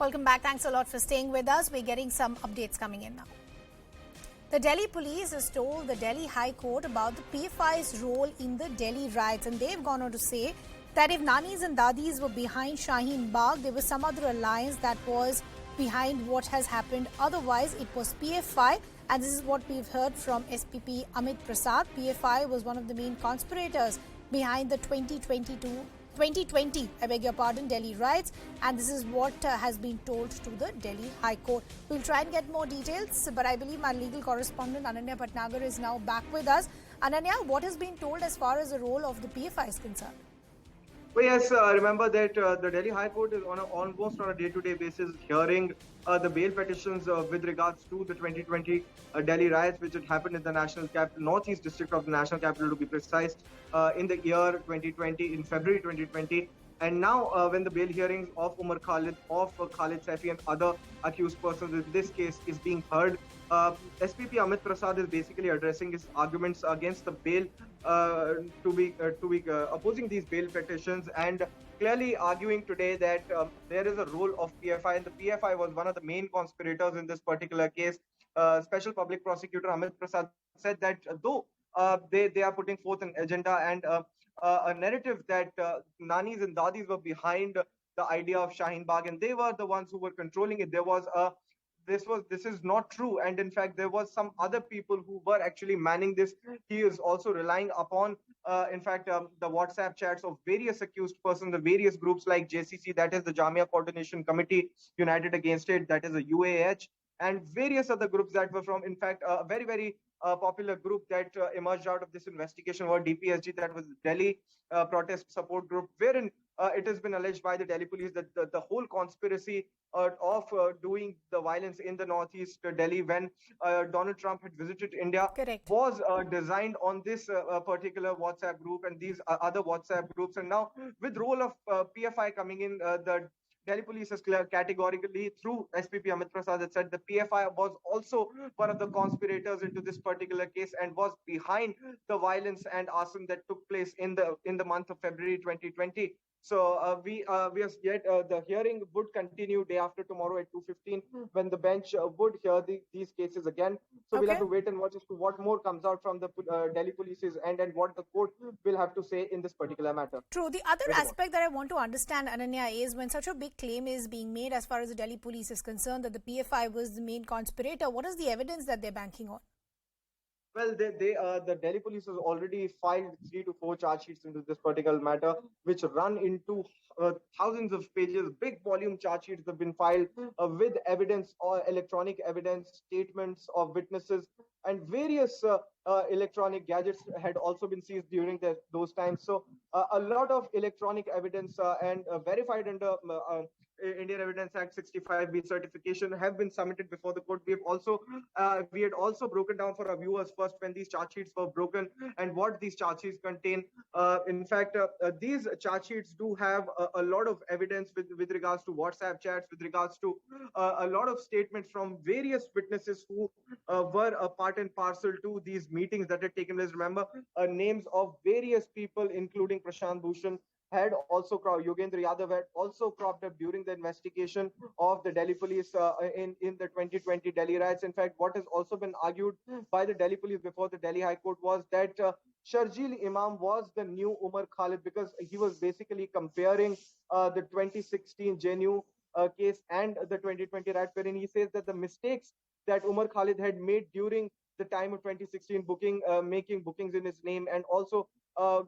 Welcome back. Thanks a lot for staying with us. We're getting some updates coming in now. The Delhi police has told the Delhi High Court about the PFI's role in the Delhi riots, and they've gone on to say that if Nanis and Dadis were behind Shaheen Bagh, there was some other alliance that was behind what has happened. Otherwise, it was PFI, and this is what we've heard from SPP Amit Prasad. PFI was one of the main conspirators behind the 2020, Delhi riots, and this is what has been told to the Delhi High Court. We'll try and get more details, but I believe my legal correspondent Ananya Patnagar is now back with us. Ananya, what has been told as far as the role of the PFI is concerned? Well, yes, remember that the Delhi High Court is almost on a day-to-day basis hearing the bail petitions with regards to the 2020 Delhi riots, which had happened in the national capital, northeast district of the national capital to be precise, in the year 2020, in February 2020. And now, when the bail hearings of Umar Khalid, of Khalid Saifi and other accused persons in this case is being heard, SPP Amit Prasad is basically addressing his arguments against the bail, to be opposing these bail petitions, and clearly arguing today that there is a role of PFI, and the PFI was one of the main conspirators in this particular case. Special Public Prosecutor Amit Prasad said that though they are putting forth an agenda and a narrative that Nanis and Dadis were behind the idea of Shaheen Bagh and they were the ones who were controlling it, this is not true, and in fact there was some other people who were actually manning this. He is also relying upon the WhatsApp chats of various accused persons, the various groups like JCC, that is the Jamia Coordination Committee United Against It, that is the UAH, and various other groups that were from, in fact, a very popular group that emerged out of this investigation was DPSG, that was Delhi Protest Support Group, wherein it has been alleged by the Delhi police that the whole conspiracy of doing the violence in the northeast Delhi when Donald Trump had visited India was designed on this particular WhatsApp group and these other WhatsApp groups. And now with role of PFI coming in, the Delhi police has categorically, through SPP Amit Prasad, had said the PFI was also one of the conspirators into this particular case and was behind the violence and arson that took place in the month of February 2020. So we are yet the hearing would continue day after tomorrow at 2:15 when the bench would hear these cases again. So we'll have to wait and watch as to what more comes out from the Delhi police's end and what the court will have to say in this particular matter. True. The other aspect that I want to understand, Ananya, is when such a big claim is being made as far as the Delhi police is concerned that the PFI was the main conspirator, what is the evidence that they're banking on? Well, the Delhi police has already filed 3 to 4 charge sheets into this particular matter, which run into thousands of pages. Big volume charge sheets have been filed with evidence or electronic evidence, statements of witnesses, and various electronic gadgets had also been seized during those times. So a lot of electronic evidence and verified under Indian Evidence Act 65B certification have been submitted before the court. We had also broken down for our viewers first when these charge sheets were broken and what these charge sheets contain. In fact, these charge sheets do have a lot of evidence with regards to WhatsApp chats, with regards to a lot of statements from various witnesses who were a part and parcel to these meetings that had taken place. Remember, names of various people, including Prashant Bhushan, had also Yogendra Yadav had also cropped up during the investigation of the Delhi police in the 2020 Delhi riots. In fact, what has also been argued by the Delhi police before the Delhi High Court was that Sharjeel Imam was the new Umar Khalid, because he was basically comparing the 2016 JNU case and the 2020 riot, wherein he says that the mistakes that Umar Khalid had made during the time of 2016 making bookings in his name and also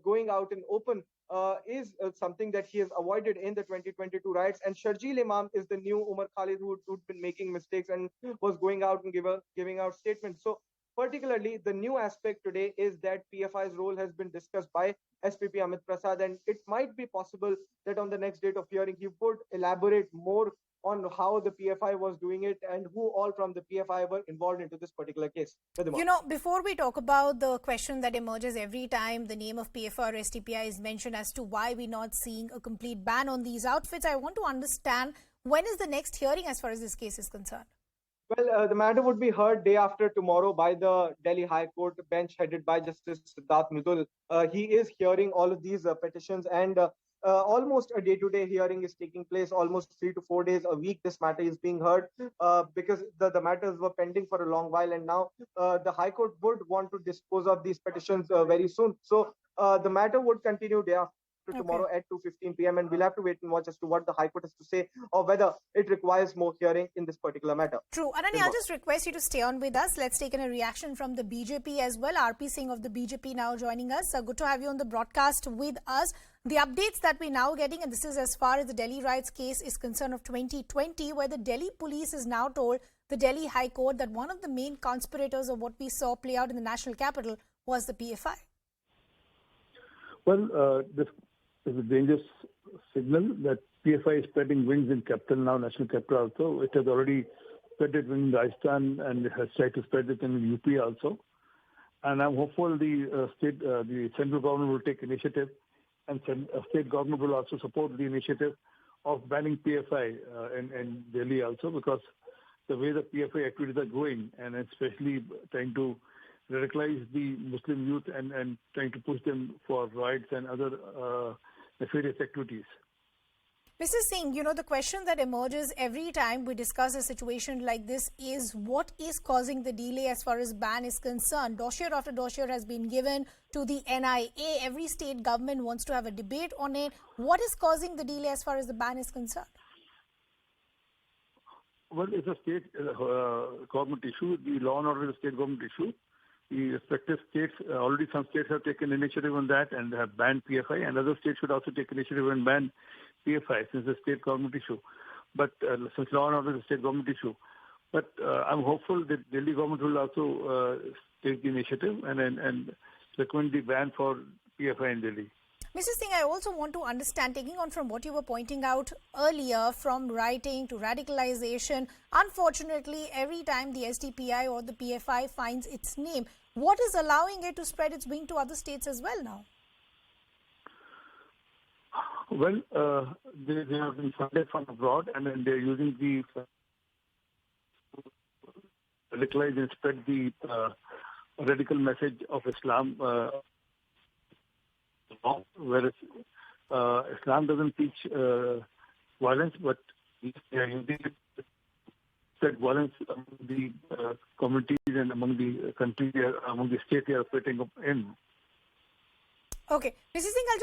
going out in open is something that he has avoided in the 2022 riots. And Sharjeel Imam is the new Umar Khalid who'd been making mistakes and was going out and giving out statements. So particularly, the new aspect today is that PFI's role has been discussed by SPP Amit Prasad, and it might be possible that on the next date of hearing, he would elaborate more on how the PFI was doing it and who all from the PFI were involved into this particular case. You know, before we talk about the question that emerges every time the name of PFI or STPI is mentioned as to why we're not seeing a complete ban on these outfits, I want to understand when is the next hearing as far as this case is concerned? Well, the matter would be heard day after tomorrow by the Delhi High Court bench headed by Justice Siddharth Mridul. He is hearing all of these petitions, and almost a day-to-day hearing is taking place, almost 3 to 4 days a week. This matter is being heard because the matters were pending for a long while, and now the High Court would want to dispose of these petitions very soon. So the matter would continue day after tomorrow at 2:15 p.m. and we'll have to wait and watch as to what the High Court has to say or whether it requires more hearing in this particular matter. True. Ananya, I'll just request you to stay on with us. Let's take in a reaction from the BJP as well. RP Singh of the BJP now joining us. Good to have you on the broadcast with us. The updates that we're now getting, and this is as far as the Delhi riots case is concerned of 2020, where the Delhi police has now told the Delhi High Court that one of the main conspirators of what we saw play out in the national capital was the PFI. Well, this is a dangerous signal that PFI is spreading wings in capital now, national capital also. It has already spread it in Rajasthan and it has tried to spread it in UP also. And I'm hopeful the central government will take initiative, and state government will also support the initiative of banning PFI in Delhi also, because the way the PFI activities are going, and especially trying to radicalize the Muslim youth and trying to push them for riots and other nefarious activities. Mr. Singh, the question that emerges every time we discuss a situation like this is what is causing the delay as far as ban is concerned. Dossier after dossier has been given to the NIA. Every state government wants to have a debate on it. What is causing the delay as far as the ban is concerned? Well, it's a state government issue. The law and order is a state government issue. The respective states, already some states have taken initiative on that and have banned PFI, and other states should also take initiative and ban PFI since it's a state government issue. But since law and order is a state government issue. But I'm hopeful that Delhi government will also take the initiative and recommend the ban for PFI in Delhi. Mr. Singh, I also want to understand, taking on from what you were pointing out earlier, from writing to radicalization, unfortunately, every time the SDPI or the PFI finds its name, what is allowing it to spread its wing to other states as well now? Well, they have been funded from abroad, and then they're using the radicalize and spread the radical message of Islam. Whereas Islam doesn't teach violence, but they are using it to spread violence among the communities and among the country, among the state they are operating in. Okay. Mr. Singh, I'll